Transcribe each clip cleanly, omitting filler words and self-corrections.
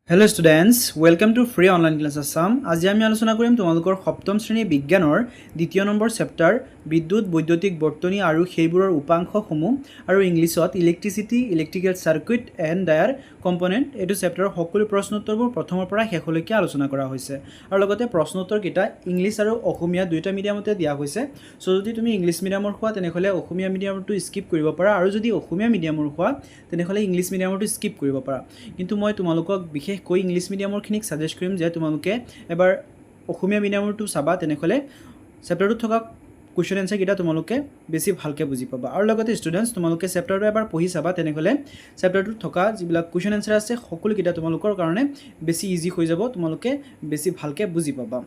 Hello' students welcome to free online class Assam. আজি আমি আলোচনা কৰিম তোমালোকৰ সপ্তম শ্ৰেণী বিজ্ঞানৰ দ্বিতীয় নম্বৰ চেপ্টাৰ বিদ্যুৎ বৈদ্যুতিক বৰ্তনী আৰু সেইবোৰৰ উপাংশসমূহ আৰু ইংলিছত electricity electrical circuit and Dyer component. এইটো চেপ্টাৰৰ সকলো প্ৰশ্ন উত্তৰবোৰ প্ৰথমৰ পৰা শেষলৈকে আলোচনা কৰা হৈছে আৰু লগতে প্ৰশ্ন উত্তৰকেইটা ইংলিছ আৰু অসমীয়া দুয়োটা মিডিয়ামতে দিয়া হৈছে। চ' যদি তুমি ইংলিছ মিডিয়ামৰ হোৱা তেনেহ'লে অসমীয়া মিডিয়ামটো স্কিপ কৰিব পাৰা, আৰু যদি অসমীয়া মিডিয়ামৰ হোৱা তেনেহ'লে ইংলিছ মিডিয়ামটো স্কিপ কৰিব পাৰা। কিন্তু মই তোমালোকক বিশেষকৈ ইংলিছ মিডিয়ামৰখিনিক ছাজেষ্ট কৰিম যে তোমালোকে এবাৰ অসমীয়া মিডিয়ামৰটো চাবা, তেনেহ'লে চেপ্টাৰটোত থকা কুৱেশ্যন এনচাৰকেইটা তোমালোকে বেছি ভালকৈ বুজি পাবা। আৰু লগতে ষ্টুডেণ্টছ তোমালোকে চেপ্টাৰটো এবাৰ পঢ়ি চাবা, তেনেহ'লে চেপ্টাৰটোত থকা যিবিলাক কুৱেশ্যন এনচাৰ আছে সকলোকেইটা তোমালোকৰ কাৰণে বেছি ইজি হৈ যাব, তোমালোকে বেছি ভালকৈ বুজি পাবা।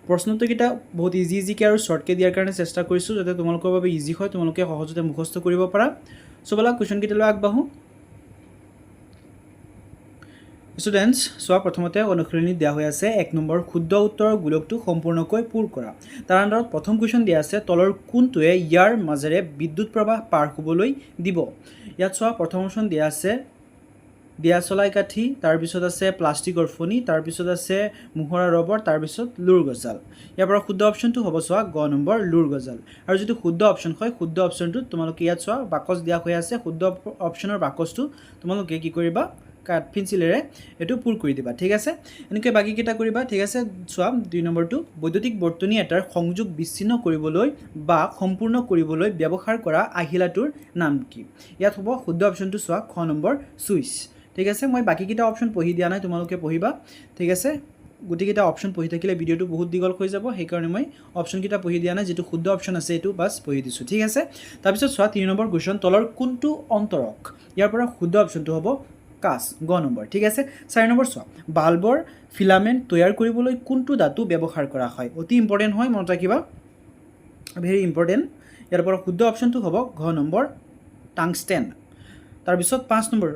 প্ৰশ্নোত্তৰকেইটা বহুত ইজিকৈ আৰু শ্বৰ্টকৈ দিয়াৰ কাৰণে চেষ্টা কৰিছোঁ যাতে তোমালোকৰ বাবে ইজি হয়, তোমালোকে সহজতে মুখস্থ কৰিব পাৰা। চ' ব'লা কুৱেশ্যনকেইটালৈ আগবাঢ়োঁ। ষ্টুডেণ্টছ চোৱা, প্ৰথমতে অনুশীলনী দিয়া হৈ আছে 1 নম্বৰ শুদ্ধ উত্তৰৰ গোলকটো সম্পূৰ্ণকৈ পূৰ কৰা। তাৰ আণ্ডাৰত প্ৰথম কুৱেশ্যন দিয়া আছে তলৰ কোনটোৱে ইয়াৰ মাজেৰে বিদ্যুৎ প্ৰবাহ পাৰ হ'বলৈ দিব। ইয়াত চোৱা, প্ৰথম অপশ্যন দিয়া আছে দিয়াচলাই কাঠি, তাৰপিছত আছে প্লাষ্টিকৰ ফণি, তাৰপিছত আছে মোহৰা ৰবৰ, তাৰপিছত লুৰ গজাল। ইয়াৰ পৰা শুদ্ধ অপশ্যনটো হ'ব চোৱা গ নম্বৰ লুৰ গজাল। আৰু যিটো শুদ্ধ অপশ্যন হয়, শুদ্ধ অপশ্যনটোত তোমালোকে ইয়াত চোৱা বাকচ দিয়া হৈ আছে, শুদ্ধ অপশ্যনৰ বাকচটো তোমালোকে কি কৰিবা, কাঠ পেঞ্চিলেৰে এইটো পূৰ কৰি দিবা। ঠিক আছে, এনেকৈ বাকীকেইটা কৰিবা। ঠিক আছে, চোৱা 2 নম্বৰটো বৈদ্যুতিক বৰ্তনী এটাৰ সংযোগ বিচ্ছিন্ন কৰিবলৈ বা সম্পূৰ্ণ কৰিবলৈ ব্যৱহাৰ কৰা আহিলাটোৰ নাম কি। ইয়াত হ'ব শুদ্ধ অপশ্যনটো চোৱা খ নম্বৰ ছুইচ। ঠিক আছে, মই বাকীকেইটা অপশ্যন পঢ়ি দিয়া নাই, তোমালোকে পঢ়িবা। ঠিক আছে, গোটেইকেইটা অপশ্যন পঢ়ি থাকিলে ভিডিঅ'টো বহুত দীঘল হৈ যাব, সেইকাৰণে মই অপশ্যনকেইটা পঢ়ি দিয়া নাই, যিটো শুদ্ধ অপশ্যন আছে এইটো বাছ পঢ়ি দিছোঁ। ঠিক আছে, তাৰপিছত চোৱা 3 নম্বৰ কুৱেশ্যন তলৰ কোনটো অন্তৰক। ইয়াৰ পৰা শুদ্ধ অপশ্যনটো হ'ব কাঁচ, গ নম্বৰ। ঠিক আছে, 4 নম্বৰ চোৱা বাল্বৰ ফিলামেণ্ট তৈয়াৰ কৰিবলৈ কোনটো ধাতু ব্যৱহাৰ কৰা হয়। অতি ইম্পৰ্টেণ্ট হয়, মনত ৰাখিবা, ভেৰি ইম্পৰ্টেণ্ট। ইয়াৰ পৰা শুদ্ধ অপশ্যনটো হ'ব ঘ নম্বৰ টাংষ্টেন। তাৰপিছত 5 নম্বৰ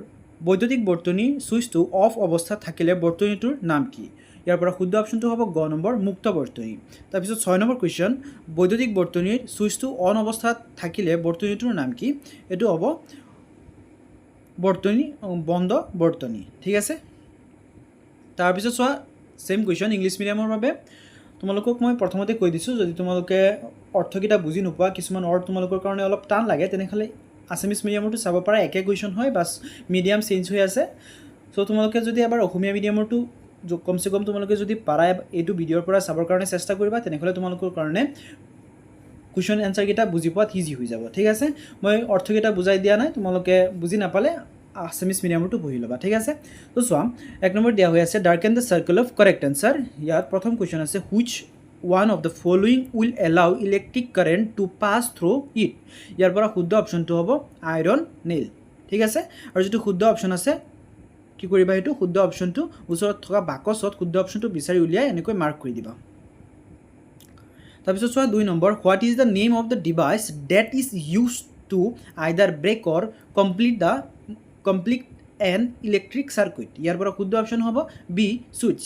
বৈদ্যুতিক বৰ্তনীৰ ছুইচটো অফ অৱস্থাত থাকিলে বৰ্তনীটোৰ নাম কি। ইয়াৰ পৰা শুদ্ধ অপশ্যনটো হ'ব গ নম্বৰ মুক্ত বৰ্তনী। তাৰপিছত 6 নম্বৰ কুৱেশ্যন বৈদ্যুতিক বৰ্তনীৰ ছুইচটো অন অৱস্থাত থাকিলে বৰ্তনীটোৰ নাম কি। এইটো হ'ব বৰ্তনী বন্ধ বৰ্তনী। ঠিক আছে, তাৰপিছত চোৱা ছেইম কুৱেশ্যন ইংলিছ মিডিয়ামৰ বাবে তোমালোকক মই প্ৰথমতে কৈ দিছোঁ, যদি তোমালোকে অৰ্থকেইটা বুজি নোপোৱা, কিছুমান অৰ্থ তোমালোকৰ কাৰণে অলপ টান লাগে, তেনেহ'লে আছামিছ মিডিয়ামৰটো চাব পাৰা, একে কুৱেশ্যন হয়, বাছ মিডিয়াম চেঞ্জ হৈ আছে। চ' তোমালোকে যদি এবাৰ অসমীয়া মিডিয়ামৰটো কমচে কম তোমালোকে যদি পাৰা এইটো ভিডিঅ'ৰ পৰা চাবৰ কাৰণে চেষ্টা কৰিবা, তেনেহ'লে তোমালোকৰ কাৰণে কুৱেশ্যন এনচাৰকেইটা বুজি পোৱাত ইজি হৈ যাব। ঠিক আছে, মই অৰ্থকেইটা বুজাই দিয়া নাই, তোমালোকে বুজি নাপালে আছামিছ মিডিয়ামৰটো পঢ়ি ল'বা। ঠিক আছে, তো চোৱা 1 নম্বৰ দিয়া হৈ আছে darken the circle of correct answer. ইয়াত প্ৰথম কুৱেশ্যন আছে which one of the following will allow electric current to pass through it. ইয়াৰ পৰা শুদ্ধ অপশ্যনটো হ'ব আইৰণ নেইল। ঠিক আছে, আৰু যিটো শুদ্ধ অপশ্যন আছে কি কৰিবা, সেইটো শুদ্ধ অপশ্যনটো ওচৰত থকা বাকচত শুদ্ধ অপশ্যনটো বিচাৰি উলিয়াই এনেকৈ মাৰ্ক কৰি দিবা। তাৰপিছত চোৱা 2 নম্বৰ what is the name of the device that is use to either break or complete an electric circuit. ইয়াৰ পৰা শুদ্ধ অপশ্যন হ'ব বি ছুইচ।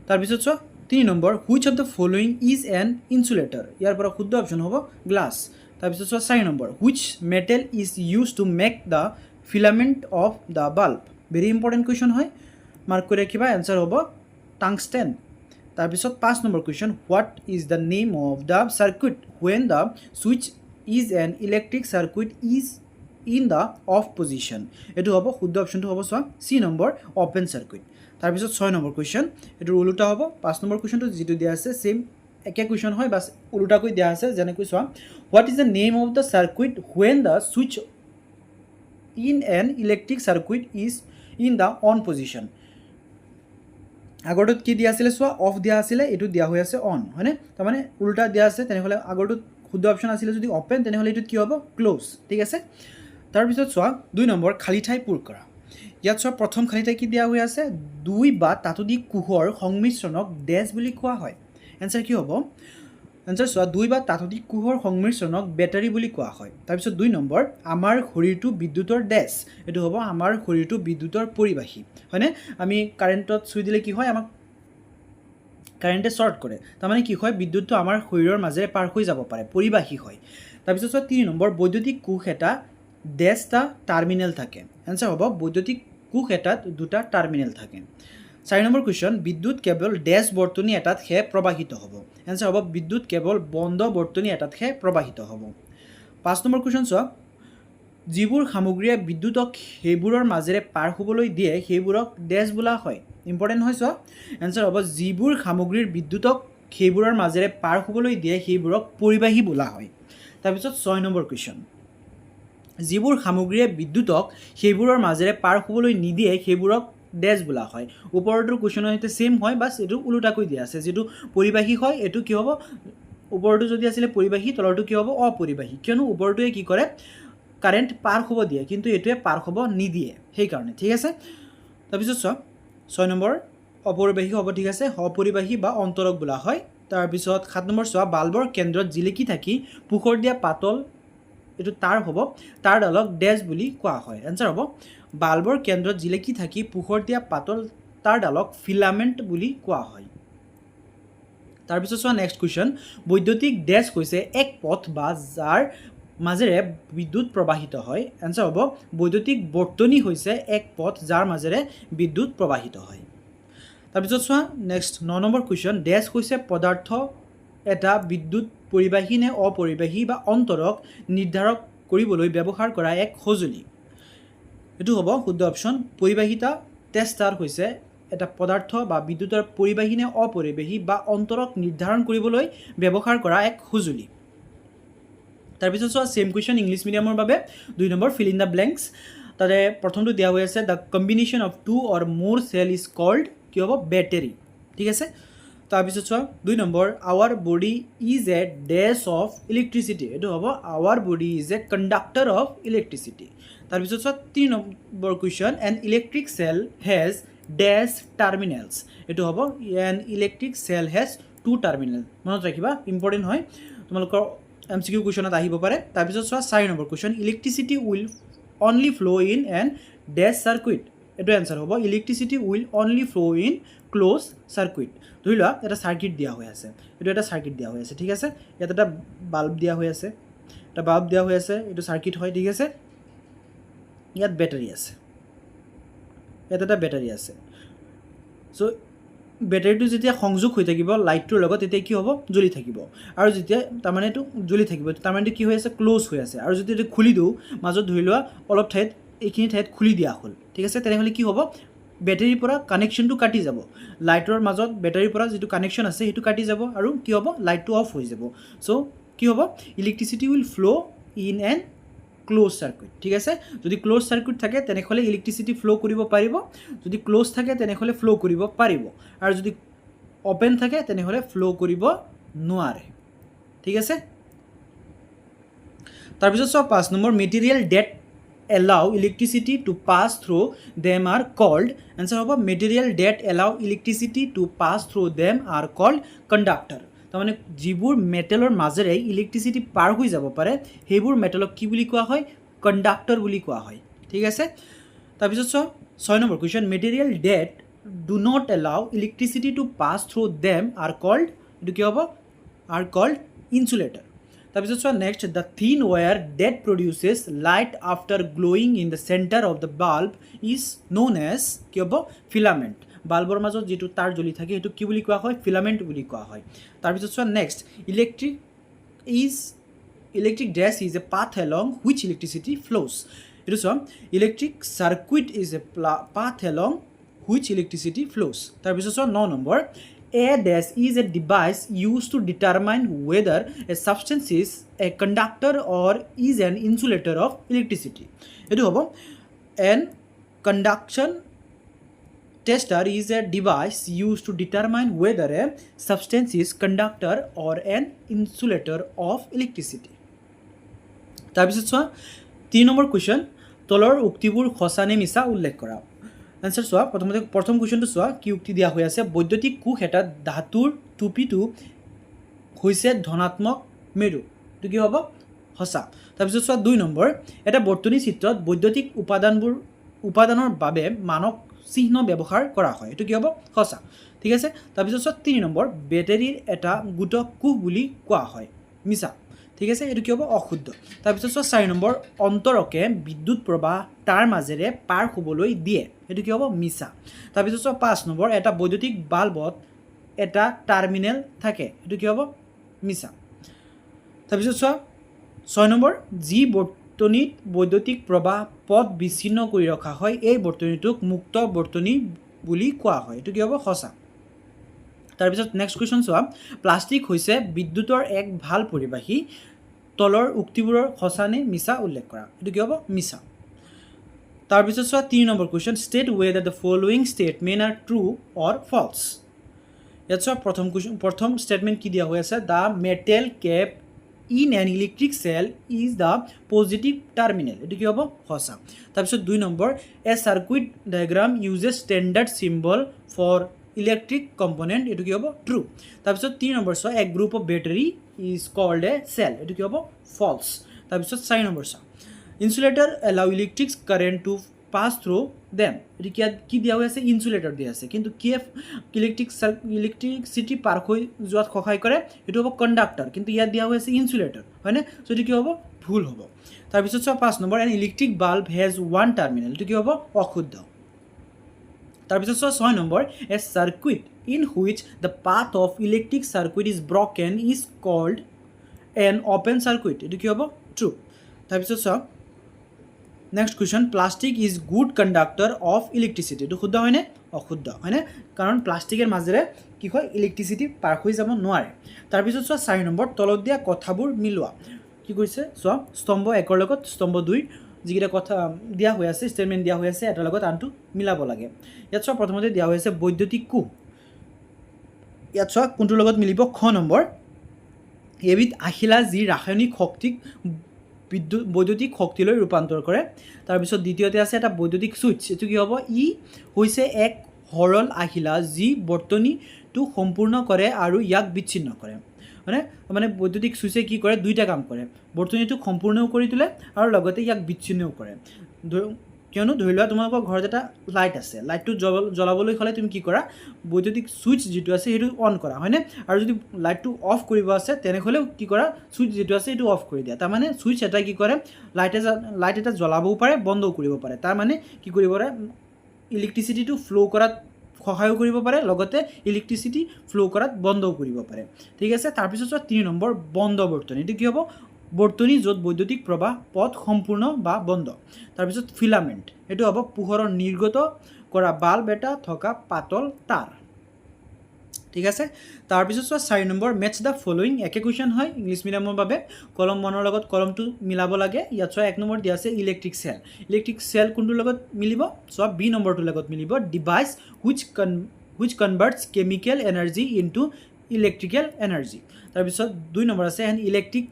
তাৰপিছত চোৱা 3 নম্বৰ which of the following is an insulator. ইয়াৰ পৰা শুদ্ধ অপশ্যন হ'ব গ্লাছ। তাৰপিছত চোৱা 4 নম্বৰ which metal is use to make the filament of the bulb. Very important question হয়, মাৰ্ক কৰি ৰাখিবা, এনচাৰ হ'ব টাংষ্টেন। তাৰপিছত 5 number question what is the name of the circuit when the switch is an electric circuit is in the of position. এইটো হ'ব শুদ্ধ অপশ্যনটো হ'ব চোৱা চি নম্বৰ অ'পেন চাৰ্কিট। তাৰপিছত 6 নম্বৰ কুৱেশ্যন এইটো ওলোটা হ'ব। 5 নম্বৰ কুৱেশ্যনটো যিটো দিয়া আছে ছেইম একে কুৱেশ্যন হয়, বাছ ওলোটাকৈ দিয়া আছে। যেনেকৈ চোৱা what is the name of the circuit when the switch in an electric circuit is in the on position. আগৰটোত কি দিয়া আছিলে চোৱা অফ দিয়া আছিলে, এইটো দিয়া হৈ আছে অন, হয়নে, তাৰমানে উল্টা দিয়া আছে। তেনেহ'লে আগৰটোত শুদ্ধ অপশ্যন আছিলে যদি অ'পেন, তেনেহ'লে এইটোত কি হ'ব ক্ল'জ। ঠিক আছে, তাৰপিছত চোৱা 2 নম্বৰ খালী ঠাই পূৰ কৰা। ইয়াত চোৱা প্ৰথম খালী ঠাই কি দিয়া হৈ আছে 2 বা তাতোধিক কোষৰ সংমিশ্ৰণক ডেছ বুলি কোৱা হয়। এনচাৰ কি হ'ব, এনচাৰ চোৱা 2 বা তাতোধিক কোষৰ সংমিশ্ৰণক বেটাৰী বুলি কোৱা হয়। তাৰপিছত 2 নম্বৰ আমাৰ শৰীৰটো বিদ্যুতৰ ডেছ। এইটো হ'ব আমাৰ শৰীৰটো বিদ্যুতৰ পৰিবাহী, হয়নে। আমি কাৰেণ্টত চুই দিলে কি হয়, আমাক কাৰেণ্টে শ্বৰ্ট কৰে, তাৰমানে কি হয় বিদ্যুৎটো আমাৰ শৰীৰৰ মাজেৰে পাৰ হৈ যাব পাৰে, পৰিবাহী হয়। তাৰপিছত চোৱা 3 নম্বৰ বৈদ্যুতিক কোষ এটা ডেছটা টাৰ্মিনেল থাকে। এনচাৰ হ'ব বৈদ্যুতিক কোষ এটাত দুটা টাৰ্মিনেল থাকে 4 নম্বৰ কুৱেশ্যন বিদ্যুৎ কেৱল ডেছ বৰ্তনী এটাতহে প্ৰবাহিত হ'ব এনসাৰ হ'ব বিদ্যুৎ কেৱল বন্ধ বৰ্তনী এটাতহে প্ৰবাহিত হ'ব 5 নম্বৰ কুৱেশ্যন চোৱা যিবোৰ সামগ্ৰীয়ে বিদ্যুৎক সেইবোৰৰ মাজেৰে পাৰ হ'বলৈ দিয়ে সেইবোৰক ডেছ বোলা হয় ইম্পৰ্টেণ্ট হয় চোৱা এনসাৰ হ'ব যিবোৰ সামগ্ৰীৰ বিদ্যুৎক সেইবোৰৰ মাজেৰে পাৰ হ'বলৈ দিয়ে সেইবোৰক পৰিবাহী বোলা হয় তাৰপিছত 6 নম্বৰ কুৱেশ্যন যিবোৰ সামগ্ৰীয়ে বিদ্যুৎক সেইবোৰৰ মাজেৰে পাৰ হ'বলৈ নিদিয়ে সেইবোৰক ডেছ বোলা হয় ওপৰটোৰ কুৱেশ্যনৰ সৈতে সেম হয় বাছ এইটো উলটাকৈ দিয়া আছে যেটো পৰিবাহী হয় এটো কি হ'ব ওপৰটো যদি আছিল পৰিবাহী তলৰটো কি হ'ব অপৰিবাহী কিয়নো ওপৰটোৱে কি কৰে কাৰেন্ট পাৰ হ'ব দিয়ে কিন্তু এটোৱে পাৰ হ'ব নিদিয়ে সেই কাৰণে ঠিক আছে তাৰপিছত 6 নম্বৰ অপৰিবাহী হ'ব ঠিক আছে অপৰিবাহী বা অন্তৰক বোলা হয় তাৰপিছত 7 নম্বৰ চোৱা বাল্বৰ কেন্দ্ৰত জিলিকি থাকি পোহৰ দিয়া পাতল এটো তাৰ হ'ব তাৰ ডালক ডেছ বুলি কোৱা হয় এনসাৰ হ'ব বাল্বৰ কেন্দ্ৰত জিলিকি থাকি পোহৰ দিয়া পাতল তাৰ ডালক ফিলামেন্ট বুলি কোৱা হয় তাৰপিছত চোৱা নেক্সট কুৱেশ্যন বৈদ্যুতিক ডেছ হৈছে এক পথ বা যাৰ মাজেৰে বিদ্যুৎ প্ৰবাহিত হয় এনসাৰ হ'ব বৈদ্যুতিক বৰ্তনী হৈছে এক পথ যাৰ মাজেৰে বিদ্যুৎ প্ৰবাহিত হয় তাৰপিছত চোৱা নেক্সট 9 নম্বৰ কুৱেশ্যন ডেছ হৈছে পদাৰ্থ এটা বিদ্যুৎ পৰিবাহী নে অপৰিবাহী বা অন্তৰক নিৰ্ধাৰক কৰিবলৈ ব্যৱহাৰ কৰা এক সঁজুলি এটো হ'ব শুদ্ধ অপচন পৰিবাহিতা টেষ্টাৰ হৈছে এটা পদাৰ্থ বা বিদ্যুতৰ পৰিবাহী নে অপৰিবাহী বা অন্তৰক নিৰ্ধাৰণ কৰিবলৈ ব্যৱহাৰ কৰা এক সঁজুলি তাৰপিছত চোৱা সেম কুৱেশ্যন ইংলিছ মিডিয়ামৰ বাবে 2 number fill in the blanks তাৰে প্ৰথমটো দিয়া হৈ আছে দ্য কম্বিনেশ্যন অফ টু অৰ মোৰ সেল ইজ কল্ড কি হ'ব বেটাৰী ঠিক আছে তাৰপিছত চোৱা 2 নম্বৰ our body is a dash of electricity এটো হ'ব our body is a conductor of electricity তাৰপিছত চোৱা 3 নম্বৰ question an electric cell has dash terminals এটো হ'ব an electric cell has two terminal মনত ৰাখিবা ইম্পৰ্টেণ্ট হয় তোমালোকৰ MCQ কুৱেশ্যনত আহিব পাৰে তাৰপিছত চোৱা 4 নম্বৰ question electricity will only flow in an dash circuit এটো আনসাৰ হ'ব electricity will only flow in close circuit ধৰি লোৱা এটা সাৰ্কিট দিয়া হৈ আছে এটো এটা সাৰ্কিট দিয়া হৈ আছে ঠিক আছে ইয়াত এটা বাল্ব দিয়া হৈ আছে এটা বাল্ব দিয়া হৈ আছে এটো সাৰ্কিট হয় ঠিক আছে ইয়াত ব্যাটাৰি আছে ইয়াত এটা ব্যাটাৰি আছে সো ব্যাটাৰিটো যেতিয়া সংযোগ হৈ থাকিব লাইটটোৰ লগত তেতিয়া কি হ'ব জ্বলি থাকিব আৰু যেতিয়া তাৰ মানে এটো জ্বলি থাকিব তাৰ মানে কি হৈ আছে ক্লোজ হৈ আছে আৰু যদি এটো খুলি দিও মাজত ধৰি লোৱা অলপ ঠাইত এইখিনি ঠাইত খুলি দিয়া হ'ল ঠিক আছে তেনেহলে কি হ'ব ব্যাটাৰিৰ পৰা কানেকশনটো কাটি যাব লাইটৰ মাজত ব্যাটাৰিৰ পৰা যেটো কানেকশন আছে হেতু কাটি যাব আৰু কি হ'ব লাইটটো অফ হৈ যাব সো কি হ'ব electricity will flow in an close circuit ঠিক আছে যদি ক্লোজ সাৰ্কিট থাকে তেনেহলে ইলেক্ট্ৰিচিটি ফ্লো কৰিব পাৰিব যদি ক্লোজ থাকে তেনেহলে ফ্লো কৰিব পাৰিব আৰু যদি ওপেন থাকে তেনেহলে ফ্লো কৰিব নোৱাৰে ঠিক আছে তাৰপিছত চোৱা 5 number material that allow electricity to pass through them are called answer hobo material that allow electricity to pass through them are called conductor তাৰমানে যিবোৰ মেটেলৰ মাজেৰে ইলেক্ট্ৰিচিটি পাৰ হৈ যাব পাৰে হেবোৰ মেটেলক কি বুলি কোৱা হয় কণ্ডাক্টৰ বুলি কোৱা হয় ঠিক আছে তাৰপিছত 6 number question material that do not allow electricity to pass through them are called এটো কি হ'ব are called insulator তাৰপিছত চোৱা next the thin wire that produces light after glowing in the centre of the bulb is known as কি হ'ব filament বাল্বৰ মাজত যেটো তাৰ জ্বলি থাকে এটো কি বুলি কোৱা হয় ফিলামেণ্ট বুলি কোৱা হয় তাৰপিছত চোৱা next electric dash is a path along which electricity flows এটো চোৱা electric circuit is a path along which electricity flows তাৰপিছত চোৱা 9 নম্বৰ A dash is a device used to determine whether a substance is a conductor or is an insulator of electricity. এটো হ'ব an conduction tester is a device used to determine whether a substance is conductor or an insulator of electricity. তাৰপিছত চোৱা 3 number question তলৰ উক্তিবোৰ সঁচা নে মিছা উল্লেখ কৰা आंसर चुआ प्रथम क्वेश्चन तो चुआ कि उक्ति दिया हुई है वैद्युतिक कोष एटा धातुर टुपिटो होइसे धनात्मक मेरु तो कि हबो हसा তাৰপিছত চোৱা 2 নম্বৰ এটা বৰ্তনী চিত্ৰত বৈদ্যুতিক উপাদানৰ বাবে মানক চিহ্ন ব্যৱহাৰ কৰা হয় এটো কি হ'ব হসা ঠিক আছে তাৰপিছত চোৱা 3 নম্বৰ বেটাৰীৰ এটা গোটক কোষ বুলি কোৱা হয় মিছা ঠিক আছে, এইটো কি হ'ব অশুদ্ধ। তাৰপিছত চোৱা 4 নম্বৰ, অন্তৰকে বিদ্যুৎ প্ৰবাহ তাৰ মাজেৰে পাৰ হ'বলৈ দিয়ে, এইটো কি হ'ব মিছা। তাৰপিছত চোৱা 5 নম্বৰ, এটা বৈদ্যুতিক বাল্বত এটা টাৰ্মিনেল থাকে, এইটো কি হ'ব মিছা। তাৰপিছত চোৱা 6 নম্বৰ, যি বৰ্তনীত বৈদ্যুতিক প্ৰবাহ পথ বিচ্ছিন্ন কৰি ৰখা হয় এই বৰ্তনীটোক মুক্ত বৰ্তনী বুলি কোৱা হয়, এইটো কি হ'ব সঁচা। তাৰপিছত নেক্সট কুৱেশ্যন চোৱা, প্লাষ্টিক হৈছে বিদ্যুতৰ এক ভাল পৰিবাহী, তলৰ উক্তিবোৰৰ সঁচা নে মিছা উল্লেখ কৰা, এইটো কি হ'ব মিছা। তাৰপিছত চোৱা 3 নম্বৰ question, state whether the following statement are true or false. ইয়াত চোৱা প্ৰথম ষ্টেটমেণ্ট কি দিয়া হৈ আছে, the metal cap in an electric cell is the positive terminal, এইটো কি হ'ব সঁচা। তাৰপিছত 2 নম্বৰ, a circuit diagram uses standard symbol for electric component, এইটো কি হ'ব ট্ৰু। তাৰপিছত 3 নম্বৰ চোৱা, a group of battery is called a cell, এইটো কি হ'ব ফলছ। তাৰপিছত 4 নম্বৰ চোৱা, insulator allow electric current to pass through them, এইটো কি দিয়া হৈ আছে ইনচুলেটৰ দিয়া আছে, কিন্তু কি ইলেক্ট্ৰিচিটি পাৰ হৈ যোৱাত সহায় কৰে, এইটো হ'ব কণ্ডাক্টৰ, কিন্তু ইয়াত দিয়া হৈ আছে ইনচুলেটৰ, হয়নে, চ' এইটো কি হ'ব ভুল হ'ব। তাৰপিছত চোৱা 5 নম্বৰ, an electric bulb has 1 terminal, এইটো কি হ'ব অশুদ্ধ। তাৰপিছত চোৱা 6 নম্বৰ, a circuit in which the path of electric circuit is broken is called an open circuit, এইটো কি হ'ব ট্ৰু। তাৰপিছত চোৱা next question, plastic is good conductor of electricity, এইটো শুদ্ধ হয়নে অশুদ্ধ, হয়নে, কাৰণ প্লাষ্টিকৰ মাজেৰে কি হয় ইলেক্ট্ৰিচিটি পাৰ হৈ যাব নোৱাৰে। তাৰপিছত চোৱা 4 নম্বৰ, তলত দিয়া কথাবোৰ মিলোৱা, কি কৈছে চোৱা, স্তম্ভ 1ৰ লগত স্তম্ভ 2 যিকেইটা কথা দিয়া হৈ আছে ষ্টেটমেণ্ট দিয়া হৈ আছে এটাৰ লগত আনটো মিলাব লাগে। ইয়াত চোৱা প্ৰথমতে দিয়া হৈ আছে বৈদ্যুতিক কোষ, ইয়াত চোৱা কোনটোৰ লগত মিলিব, খ নম্বৰ, এবিধ আহিলা যি ৰাসায়নিক শক্তিক বৈদ্যুতিক শক্তিলৈ ৰূপান্তৰ কৰে। তাৰপিছত দ্বিতীয়তে আছে এটা বৈদ্যুতিক ছুইচ, এইটো কি হ'ব, ই হৈছে এক সৰল আহিলা যি বৰ্তনীটো সম্পূৰ্ণ কৰে আৰু ইয়াক বিচ্ছিন্ন কৰে, মানে বৈদ্যুতিক ছুইচে কি কৰে দুইটা কাম কৰে, বৰ্তনীটোক সম্পূৰ্ণও কৰি তোলে আৰু লগতে ইয়াক বিচ্ছিন্নও কৰে। কিয়নো ধৰি লোৱা তোমালোকৰ ঘৰত এটা লাইট আছে, লাইটটো জ্বলাবলৈ হ'লে তুমি কি কৰা, বৈদ্যুতিক ছুইচ যিটো আছে সেইটো অন কৰা, হয়নে, আৰু যদি লাইটটো অফ কৰিব আছে তেনেহ'লেও কি কৰা, ছুইচ যিটো আছে সেইটো অফ কৰি দিয়া। তাৰমানে ছুইচ এটা কি কৰে, লাইট এটা জ্বলাবও পাৰে বন্ধও কৰিব পাৰে, তাৰমানে কি কৰিব পাৰে, ইলেক্ট্ৰিচিটিটো ফ্ল' কৰাত সহায়ো কৰিব পাৰে, লগতে ইলেক্ট্ৰিচিটি ফ্ল' কৰাত বন্ধও কৰিব পাৰে, ঠিক আছে। তাৰপিছত চোৱা 3 নম্বৰ, বন্ধ বৰ্তনী, এইটো কি হ'ব বৰ্তনী য'ত বৈদ্যুতিক প্ৰবাহ পথ সম্পূৰ্ণ বা বন্ধ। তাৰপিছত ফিলামেণ্ট, এইটো হ'ব পোহৰৰ নিৰ্গত কৰা বাল্ব এটা থকা পাতল তাঁৰ, ঠিক আছে। তাৰপিছত চোৱা 4 নম্বৰ, মেটছ দ্য ফলোয়িং, একে কুৱেশ্যন হয় ইংলিছ মিডিয়ামৰ বাবে, কলম 1ৰ লগত কলমটো মিলাব লাগে। ইয়াত চোৱা 1 নম্বৰ দিয়া আছে ইলেক্ট্ৰিক চেল কোনটোৰ লগত মিলিব, চোৱা বি নম্বৰটোৰ লগত মিলিব, device which converts chemical energy into electrical energy. তাৰপিছত 2 নম্বৰ আছে এন ইলেক্ট্ৰিক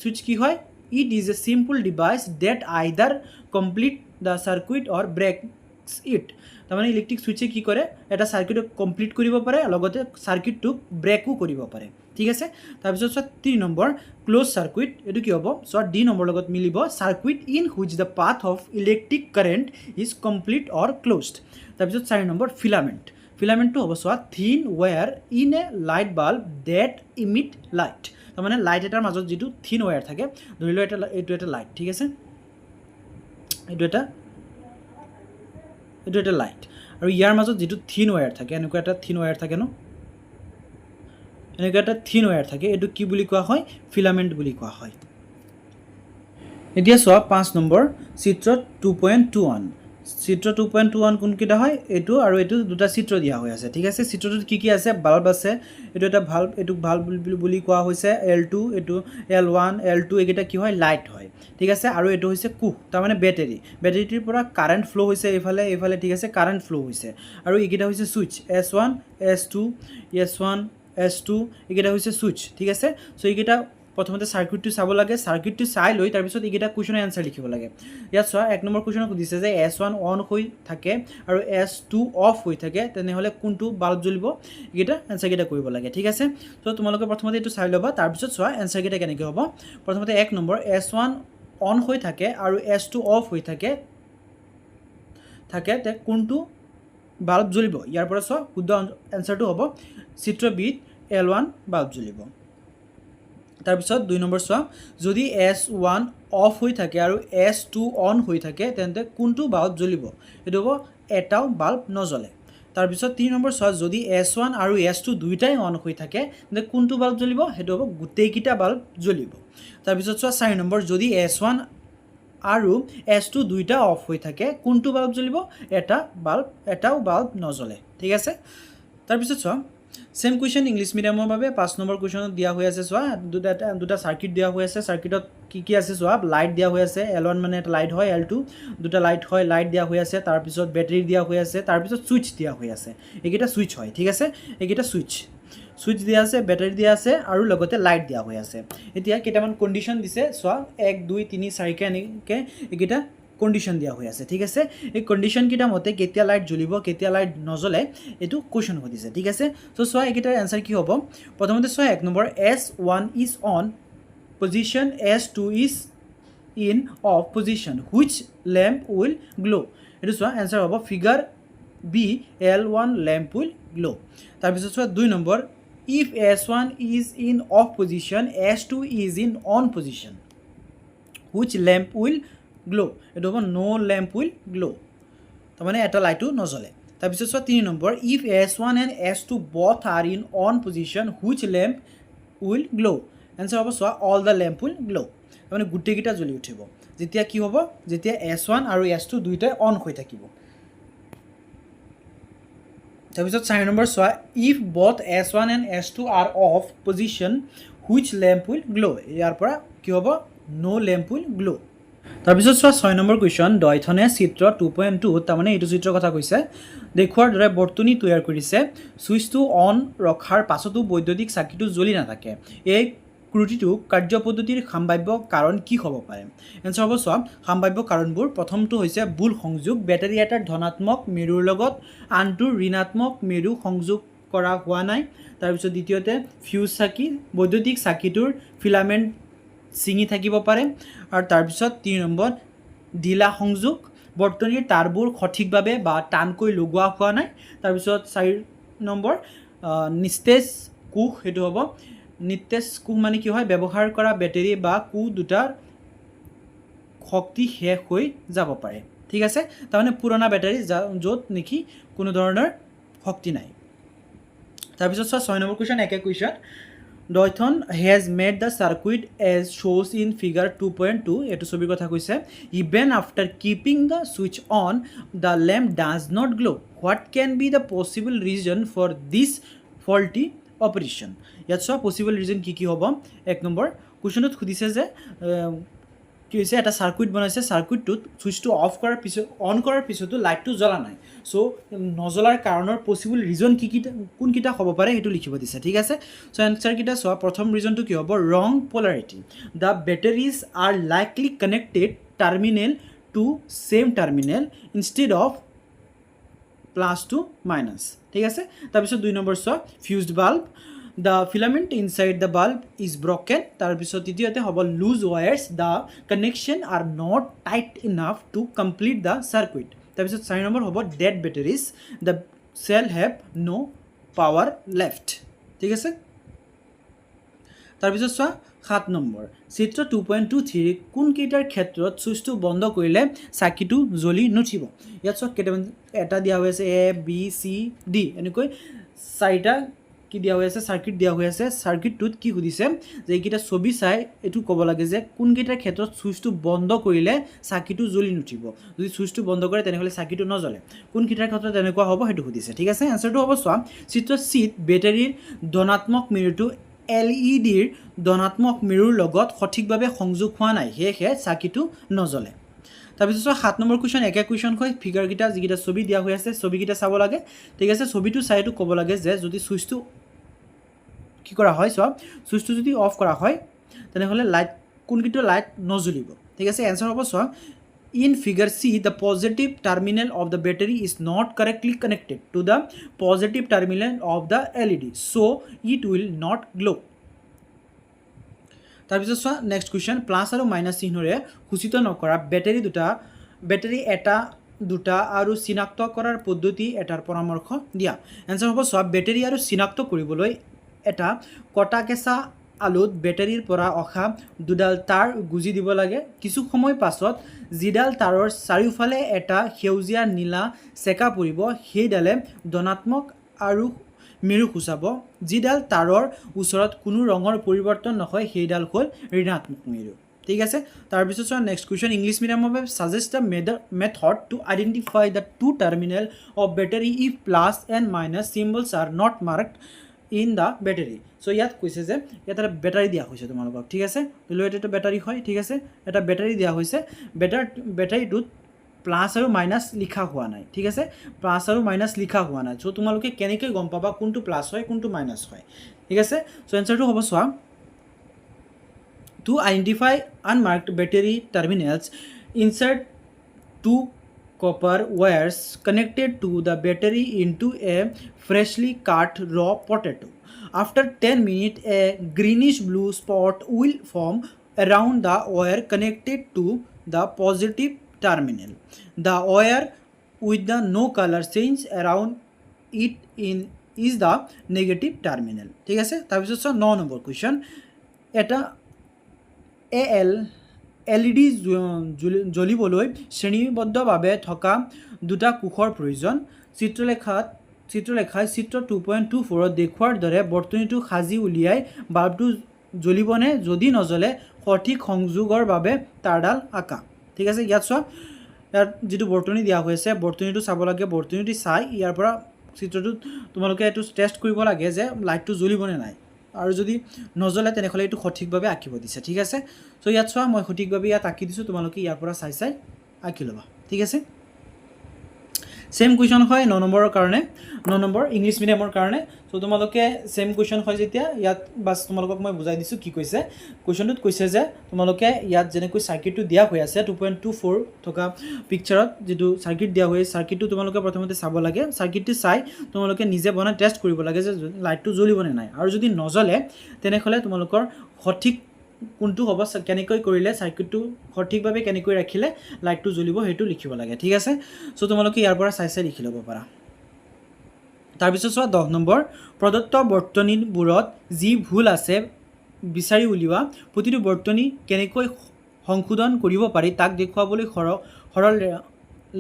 ছুইচ কি হয়, it is a simple device that either complete the circuit or breaks it, তাৰমানে ইলেক্ট্ৰিক ছুইচে কি কৰে, এটা চাৰ্কিটক কমপ্লিট কৰিব পাৰে লগতে চাৰ্কিটটোক ব্ৰেকো কৰিব পাৰে, ঠিক আছে। তাৰপিছত চোৱা 3 নম্বৰ, ক্ল'জ চাৰ্কুইট, এইটো কি হ'ব, চোৱা ডি নম্বৰ লগত মিলিব, circuit in which the path of electric current is complete or closed. তাৰপিছত 4 নম্বৰ, ফিলামেণ্টটো হ'ব চোৱা thin wire in a light bulb that emit light, তাৰমানে লাইট এটাৰ মাজত যিটো থিন ৱায়াৰ থাকে, ধৰি লোৱা এইটো এটা লাইট, ঠিক আছে, এইটো এটা লাইট আৰু ইয়াৰ মাজত যিটো থিন ৱায়াৰ থাকে, এনেকুৱা এটা থিন ৱায়াৰ থাকে এইটো কি বুলি কোৱা হয়, ফিলামেণ্ট বুলি কোৱা হয়। এতিয়া চোৱা 5 নম্বৰ, চিত্ৰ 2.21, চিত্ৰ 2.21 কোনকেইটা হয়, এইটো আৰু এইটো দুটা চিত্ৰ দিয়া হৈ আছে, ঠিক আছে। চিত্ৰটোত কি আছে, বাল্ব আছে, এইটো এটা ভাল্ব, এইটোক ভাল্ব বুলি কোৱা হৈছে, L2, এইটো L1, L2 এইকেইটা কি হয় লাইট হয়, ঠিক আছে। আৰু এইটো হৈছে কোষ, তাৰমানে বেটাৰীটিৰ পৰা কাৰেণ্ট ফ্ল' হৈছে এইফালে, ঠিক আছে, কাৰেণ্ট ফ্ল' হৈছে। আৰু এইকেইটা হৈছে ছুইচ, S1, S2 এইকেইটা হৈছে ছুইচ, ঠিক আছে। চ' এইকেইটা প্ৰথমতে চাৰ্কিটটো চাব লাগে, চাৰ্কিটটো চাই লৈ তাৰপিছত এইকেইটা কুৱেশ্যনৰ এনচাৰ লিখিব লাগে। ইয়াত চোৱা 1 নম্বৰ কুৱেশ্যনত সুধিছে যে S1 অন হৈ থাকে আৰু S2 অফ হৈ থাকে, তেনেহ'লে কোনটো বাল্ব জ্বলিব, এইকেইটা এনচাৰকেইটা কৰিব লাগে, ঠিক আছে। চ' তোমালোকে প্ৰথমতে এইটো চাই ল'বা, তাৰপিছত চোৱা এনচাৰকেইটা কেনেকৈ হ'ব। প্ৰথমতে 1 নম্বৰ, S1 অন হৈ থাকে আৰু S2 অফ হৈ থাকে তে কোনটো বাল্ব জ্বলিব, ইয়াৰ পৰা চোৱা শুদ্ধ এনচাৰটো হ'ব চিত্ৰ বিত L1 বাল্ব জ্বলিব। তাৰপিছত 2 নম্বৰ চোৱা যদি S1 অফ হৈ থাকে আৰু S2 অন হৈ থাকে তেন্তে কোনটো বাল্ব জ্বলিব এইটো হ'ব এটাও বাল্ব নজ্বলে তাৰপিছত 3 নম্বৰ চোৱা যদি S1 আৰু S2 দুইটাই অন হৈ থাকে তেন্তে কোনটো বাল্ব জ্বলিব সেইটো হ'ব গোটেইকেইটা বাল্ব জ্বলিব তাৰপিছত চোৱা 4 নম্বৰ যদি S1 আৰু S2 দুইটা অফ হৈ থাকে কোনটো বাল্ব জ্বলিব এটাও বাল্ব নজ্বলে ঠিক আছে তাৰপিছত চোৱা সেম কুৱেশ্যন ইংলিছ মিডিয়ামৰ বাবে 5 নম্বৰ কুৱেশ্যনত দিয়া হৈ আছে চোৱা দুটা সাৰ্কিট দিয়া হৈ আছে সাৰ্কিটত কি আছে চোৱা লাইট দিয়া হৈ আছে L1 মানে এটা লাইট হয় L2 দুটা লাইট হয় লাইট দিয়া হৈ আছে তাৰপিছত বেটাৰি দিয়া হৈ আছে তাৰপিছত সুইচ দিয়া হৈ আছে এইকেইটা সুইচ হয় ঠিক আছে এইকেইটা সুইচ দিয়া আছে বেটাৰি দিয়া আছে আৰু লগতে লাইট দিয়া হৈ আছে এতিয়া কেইটামান কন্ডিশন দিছে চোৱা 1 2 3 4 কে এনেকে এইকেইটা কন্ডিশন দিয়া হৈ আছে ঠিক আছে এই কন্ডিশন কিটা মতে কেতিয়া লাইট জ্বলিব কেতিয়া লাইট নজ্বলে এটো কোৱেশ্চন হদিছে ঠিক আছে সো সোয়া একিটাৰ আনসাৰ কি হ'ব প্ৰথমতে সোয়া 1 number S1 is on position S2 is in off position which lamp will glow এটো সোয়া আনসাৰ হ'ব figure B L1 lamp will glow তাৰ পিছত সোয়া 2 number if S1 is in off position S2 is in on position which lamp will glow এটো হ'ব no lamp will glow তাৰ মানে এটা লাইটও নজ্বলে তাৰ পিছত চোৱা 3 number if S1 and S2 both are in on position which lamp will glow answer হ'ব চোৱা all the lamp will glow তাৰ মানে গুটেকিটা জ্বলি উঠিব যেতিয়া কি হ'ব যেতিয়া S1 আৰু S2 দুইটা অন হৈ থাকিব তাৰ পিছত 4 নম্বৰ চোৱা if both S1 and S2 are off position which lamp will glow ইয়াৰ পৰা কি হ'ব no lamp will glow তাৰপিছত চোৱা 6 নম্বৰ কোৱেশ্চন দয়থনে চিত্ৰ 2.2 তাৰমানে এইটো চিত্ৰৰ কথা কৈছে দেখুৱাৰ দৰে বৰ্তনী তৈয়াৰ কৰিছে সুইচটো অন ৰখাৰ পাছতো বৈদ্যুতিক চাকিটো জ্বলি নাথাকে এই ক্ৰুটিটো কাৰ্যপদ্ধতিৰ সম্ভাৱ্য কাৰণ কি হ'ব পাৰে এনসাৰ হ'ব চোৱা সম্ভাৱ্য কাৰণবোৰ প্ৰথমটো হৈছে বুল সংযোগ বেটাৰি এটাৰ ধনাত্মক মেৰুৰ লগত আনটোৰ ঋণাত্মক মেৰু সংযোগ কৰা হোৱা নাই তাৰপিছত দ্বিতীয়তে ফিউজ চাকি বৈদ্যুতিক চাকিটোৰ ফিলামেন্ট সিঙি থাকিব পাৰে আৰু তাৰ পিছত 3 নম্বৰ ঢিলা সংযোগ বৰ্তনীৰ তাৰবোৰ সঠিকভাৱে বা টানকৈ লগোৱা হোৱা নাই তাৰ পিছত 4 নম্বৰ নিস্তেজ কুহ হেতু হ'ব নিস্তেজ কুহ মানে কি হয় ব্যৱহাৰ কৰা বেটাৰি বা কু দুটাৰ শক্তি শেষ হৈ যাব পাৰে ঠিক আছে তাৰ মানে পুৰণা বেটাৰি য'ত নেকি কোনো ধৰণৰ শক্তি নাই তাৰ পিছত 6 নম্বৰ কোৱেশ্চন একে question Deuthon has made the circuit as shows in figure 2.2 এটো ছবিৰ কথা কৈছে even after keeping the switch on the lamp does not glow what can be the possible reason for this faulty operation ইয়াত সব possible reason কি হ'ব এক number কোৱেশ্চনত খুদিছে যে কি হৈছে এটা সাৰ্কিট বনাইছে সাৰ্কিটটোত সুইচটো অফ কৰাৰ পিছত অন কৰাৰ পিছতো লাইটটো জ্বলা নাই সো নজ্বলাৰ কাৰণৰ পসিবল ৰিজন কি কোন কিটা হ'ব পাৰে হেতু লিখিব দিছে ঠিক আছে সো আনসাৰ কিটা সো প্ৰথম ৰিজনটো কি হ'ব wrong polarity the batteries are likely connected terminal to same terminal instead of plus to minus ঠিক আছে তাৰ পিছত 2 নম্বৰ so fused bulb The filament inside the bulb is broken. তাৰপিছত দ্বিতীয়তে হ'ব loose wires. The connection are not tight enough to complete the circuit. তাৰপিছত 4 number হ'ব dead batteries. The cell have no power left. ঠিক আছে তাৰপিছত চোৱা 7 number চিত্ৰ 2.23 কোন কেইটাৰ ক্ষেত্ৰত সুইচটো বন্ধ কৰিলে চাকিটো জ্বলি নুঠিব ইয়াত চোৱা কেইটামান এটা দিয়া হৈ আছে A B C D এনেকৈ চাৰিটা কি দিয়া হৈ আছে সার্কিট দিয়া হৈ আছে সার্কিটটোত কি খুদিছে যে এইকিটা ছবি চাই এটু ক'ব লাগে যে কোন কেইটাৰ ক্ষেত্ৰত সুইচটো বন্ধ কৰিলে চাকিটো জ্বলি নুঠিব যদি সুইচটো বন্ধ কৰে তেনেহলে চাকিটো নজ্বলে কোন কেইটাৰ ক্ষেত্ৰত তেনেকুৱা হ'ব হেতু খুদিছে ঠিক আছে আনসাৰটো হ'ব চোৱা চিত্ৰ চিত বেটাৰিৰ ধনাত্মক মেৰুটো এলইডিৰ ধনাত্মক মেৰুৰ লগত সঠিকভাৱে সংযোগ হোৱা নাই হেহে চাকিটো নজ্বলে তাৰপিছত 7 নম্বৰ কোৱেশ্চন একে কোৱেশ্চন হয় ফিগাৰ কিটা যিকিটা ছবি দিয়া হৈ আছে ছবি কিটা চাব লাগে ঠিক আছে ছবিটো চাইটো ক'ব লাগে যে যদি সুইচটো কি কৰা হয় সব সুইচটো যদি অফ কৰা হয় তেনেহলে লাইট কোন কিটা লাইট নজ্বলিব ঠিক আছে आंसर হ'ব সব in figure C the positive terminal of the battery is not correctly connected to the positive terminal of the LED so it will not glow তাৰপিছত চোৱা নেক্সট কোৱেশ্চন প্লাস আৰু minus চিহ্নৰে সূচিত নকৰা battery এটা দুটা আৰু চিনাক্ত কৰাৰ পদ্ধতি এটাৰ পৰামৰ্শ দিয়া आंसर হ'ব চোৱা বেটাৰি আৰু চিনাক্ত কৰিবলৈ এটা কটা কেঁচা আলুত বেটাৰীৰ পৰা অহা দুডাল তাঁৰ গুজি দিব লাগে। কিছু সময় পাছত যিডাল তাঁৰৰ চাৰিওফালে এটা সেউজীয়া নীলা চেকা পৰিব, সেইডালে ধনাত্মক আৰু মেৰু সূচাব। যিডাল তাঁৰৰ ওচৰত কোনো ৰঙৰ পৰিৱৰ্তন নহয়, সেইডাল হ'ল ঋণাত্মক মেৰু। ঠিক আছে, তাৰপিছত চোৱা নেক্সট কুৱেশ্যন। ইংলিছ মিডিয়ামৰ বাবে suggest the method to identify the two terminal of battery if plus and minus symbols are not marked in the battery. So' ইয়াত কৈছে যে ইয়াত এটা বেটাৰী দিয়া হৈছে তোমালোকক। ঠিক আছে, লৈ এটা বেটাৰী হয়। ঠিক আছে, এটা বেটাৰী দিয়া হৈছে। বেটাৰীটোত প্লাছ আৰু মাইনাছ লিখা হোৱা নাই। ঠিক আছে, প্লাছ আৰু মাইনাছ লিখা হোৱা নাই। চ' তোমালোকে কেনেকৈ গম পাবা কোনটো প্লাছ হয় কোনটো মাইনাছ হয়। ঠিক আছে, চ' এনচাৰটো হ'ব চোৱা, to identify unmarked battery terminals, insert two copper wires connected to the battery into a freshly cut raw potato. After 10 minutes, a greenish blue spot will form around the wire connected to the positive terminal. The wire with the no color change around it is the negative terminal. ঠিক আছে, তাৰপিছত 9 number question. এটা LED জ্বলিবলৈ শ্ৰেণীবদ্ধভাৱে থকা দুটা কোষৰ প্ৰয়োজন। চিত্ৰলেখাই চিত্ৰ 2.24 দেখুওৱাৰ দৰে বৰ্তনীটো সাজি উলিয়াই বাল্বটো জ্বলিবনে? যদি নজ্বলে সঠিক সংযোগৰ বাবে তাঁৰডাল আঁকা। ঠিক আছে, ইয়াত চোৱা, ইয়াত যিটো বৰ্তনী দিয়া হৈ আছে, বৰ্তনীটো চাব লাগে। বৰ্তনীটো চাই ইয়াৰ পৰা চিত্ৰটোত তোমালোকে এইটো টেষ্ট কৰিব লাগে যে লাইটটো জ্বলিবনে নাই, আৰু যদি নজ্বলে তেনেহ'লে এইটো সঠিকভাৱে আঁকিব দিছে। ঠিক আছে, চ' ইয়াত চোৱা, মই সঠিকভাৱে ইয়াত আঁকি দিছোঁ, তোমালোকে ইয়াৰ পৰা চাই চাই আঁকি ল'বা। ঠিক আছে, ছেম কুৱেশ্যন হয় 9 নম্বৰৰ কাৰণে, 9 নম্বৰ ইংলিছ মিডিয়ামৰ কাৰণে। চ' তোমালোকে ছেম কুৱেশ্যন হয় যেতিয়া ইয়াত বাছ তোমালোকক মই বুজাই দিছোঁ কি কৈছে। কুৱেশ্যনটোত কৈছে যে তোমালোকে ইয়াত যেনেকৈ চাৰ্কিটটো দিয়া হৈ আছে 2.24 থকা পিকচাৰত যিটো চাৰ্কিট দিয়া হৈ আছে, চাৰ্কিটটো তোমালোকে প্ৰথমতে চাব লাগে। চাৰ্কিটটো চাই তোমালোকে নিজে বনাই টেষ্ট কৰিব লাগে যে লাইটটো জ্বলিবনে নাই, আৰু যদি নজ্বলে তেনেহ'লে তোমালোকৰ সঠিক কোনটো হ'ব, কেনেকৈ কৰিলে চাৰ্কিটটো সঠিকভাৱে কেনেকৈ ৰাখিলে লাইটটো জ্বলিব সেইটো লিখিব লাগে। ঠিক আছে, চ' তোমালোকে ইয়াৰ পৰা চাই চাই লিখি ল'ব পাৰা। তাৰপিছত চোৱা 10 নম্বৰ, প্ৰদত্ত বৰ্তনীবোৰত যি ভুল আছে বিচাৰি উলিওৱা। প্ৰতিটো বৰ্তনী কেনেকৈ সংশোধন কৰিব পাৰি তাক দেখুৱাবলৈ সৰল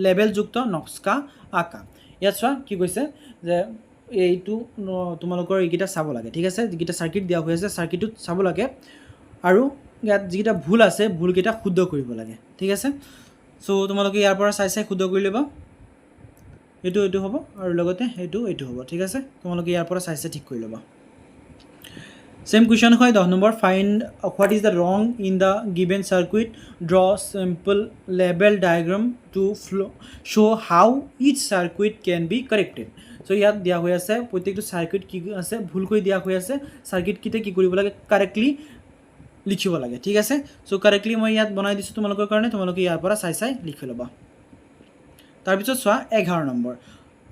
লেবেলযুক্ত নক্সা আঁকা। ইয়াত চোৱা কি কৈছে যে এইটো তোমালোকৰ এইকেইটা চাব লাগে। ঠিক আছে, যিকেইটা চাৰ্কিট দিয়া হৈ আছে চাৰ্কিটটোত চাব লাগে, আৰু ইয়াত যিকেইটা ভুল আছে ভুলকেইটা শুদ্ধ কৰিব লাগে। ঠিক আছে, চ' তোমালোকে ইয়াৰ পৰা চাই চাই শুদ্ধ কৰি ল'বা। এইটো হ'ব, আৰু লগতে এইটো হ'ব। ঠিক আছে, তোমালোকে ইয়াৰ পৰা চাই চাই ঠিক কৰি ল'বা। ছেম কুৱেশ্যন হয় 10 নম্বৰ, find what is the wrong in the given circuit, draw simple label diagram to show' how this circuit can be corrected. So' ইয়াত দিয়া হৈ আছে প্ৰত্যেকটো চাৰ্কিট কি আছে ভুলকৈ দিয়া হৈ আছে, চাৰ্কিটকেইটা কি কৰিব লাগে কাৰেক্টলি লিখিব লাগে। ঠিক আছে, চ' কাৰেক্টলি মই ইয়াত বনাই দিছোঁ তোমালোকৰ কাৰণে, তোমালোকে ইয়াৰ পৰা চাই চাই লিখি ল'বা। তাৰপিছত চোৱা 11 নম্বৰ,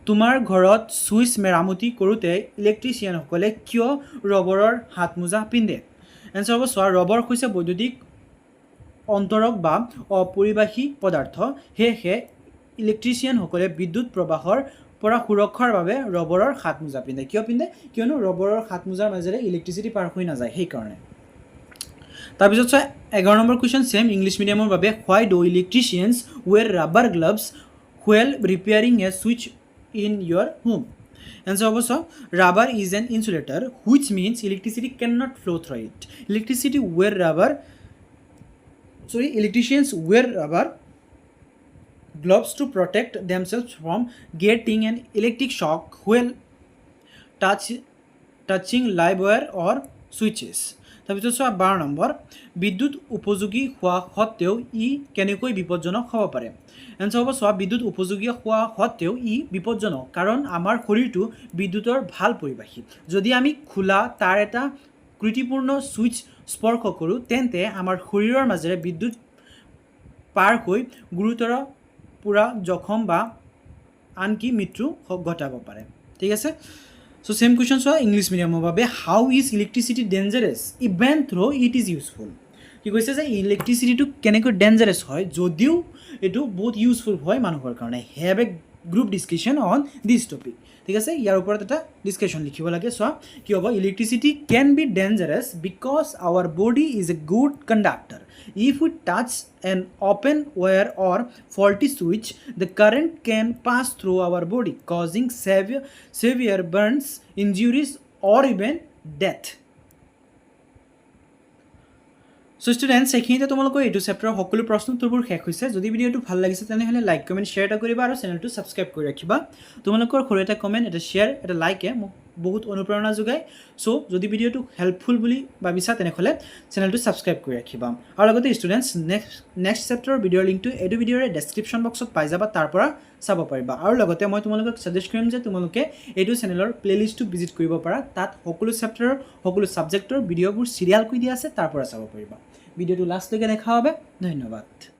তোমাৰ ঘৰত ছুইচ মেৰামতি কৰোঁতে ইলেক্ট্ৰিচিয়ানসকলে কিয় ৰবৰৰ হাতমোজা পিন্ধে? এনচাৰ হ'ব চোৱা, ৰবৰ হৈছে বৈদ্যুতিক অন্তৰক বা অপৰিবাহী পদাৰ্থ। সেয়েহে ইলেক্ট্ৰিচিয়ানসকলে বিদ্যুৎ প্ৰবাহৰ পৰা সুৰক্ষাৰ বাবে ৰবৰৰ হাতমোজা পিন্ধে। কিয় পিন্ধে? কিয়নো ৰবৰৰ হাতমোজাৰ মাজেৰে ইলেক্ট্ৰিচিটি পাৰ হৈ নাযায়, সেইকাৰণে। তাৰপিছত চোৱা 11 নম্বৰ কুৱেশ্যন, ছেম ইংলিছ মিডিয়ামৰ বাবে, why do electricians wear rubber gloves while repairing a switch in your home? Answer হ'ব চোৱা, rubber is an insulator which means electricity can not flow' through it. Electricians wear rubber gloves to protect themselves from getting an electric shock while touching live wire or switches. তাৰপিছত চোৱা 12 number, বিদ্যুৎ উপযোগী হোৱা সত্ত্বেও ই কেনেকৈ বিপদজনক হ'ব পাৰে? এনচাৰ হ'ব চোৱা, বিদ্যুৎ উপযোগী হোৱা সত্ত্বেও ই বিপদজনক কাৰণ আমাৰ শৰীৰটো বিদ্যুতৰ ভাল পৰিবাহী। যদি আমি খোলা তাৰ এটা ত্ৰুটিপূৰ্ণ ছুইচ স্পৰ্শ কৰোঁ তেন্তে আমাৰ শৰীৰৰ মাজেৰে বিদ্যুৎ পাৰ হৈ গুৰুতৰ পুৰা জখম বা আনকি মৃত্যু ঘটাব পাৰে। ঠিক আছে, চ' ছেম কুৱেশ্যন চোৱা ইংলিছ মিডিয়ামৰ বাবে, how is electricity dangerous even though' it is useful? কি কৈছে যে ইলেক্ট্ৰিচিটিটো কেনেকৈ ডেঞ্জাৰাছ হয় যদিও এইটো বহুত ইউজফুল হয় মানুহৰ কাৰণে। Have a group discussion on this topic ঠিক আছে ইয়াৰ ওপৰত এটা ডিছকাশ্যন লিখিব লাগে চোৱা কি হ'ব electricity can be dangerous because our body is a good conductor if we touch an open wire or faulty switch the current can pass through our body causing severe burns injuries or even death so students এইখিনিতে তোমালোকৰ এইটো চেপ্টাৰৰ সকলো প্ৰশ্ন উত্তৰবোৰ শেষ হৈছে যদি ভিডিঅ'টো ভাল লাগিছে তেনেহ'লে লাইক কমেণ্ট শ্বেয়াৰ এটা কৰিবা আৰু চেনেলটো ছাবস্ক্ৰাইব কৰি ৰাখিবা তোমালোকৰ সৰু এটা কমেণ্ট এটা শ্বেয়াৰ এটা লাইকে মোক বহুত অনুপ্ৰেৰণা যোগায় চ' যদি ভিডিঅ'টো হেল্পফুল বুলি ভাবিছা তেনেহ'লে চেনেলটো ছাবস্ক্ৰাইব কৰি ৰাখিবা আৰু লগতে ষ্টুডেণ্টছ নেক্সট চেপ্টাৰৰ ভিডিঅ'ৰ লিংকটো এইটো ভিডিঅ'ৰে ডেছক্ৰিপশ্যন বক্সত পাই যাবা তাৰ পৰা চাব পাৰিবা আৰু লগতে মই তোমালোকক ছাজেষ্ট কৰিম যে তোমালোকে এইটো চেনেলৰ প্লেলিষ্টটো ভিজিট কৰিব পাৰা তাত সকলো চেপ্টাৰৰ সকলো ছাবজেক্টৰ ভিডিঅ'বোৰ চিৰিয়েল কৰি দিয়া আছে তাৰ পৰা চাব পাৰিবা ভিডিঅ'টো লাষ্টলৈকে দেখা হবে ধন্যবাদ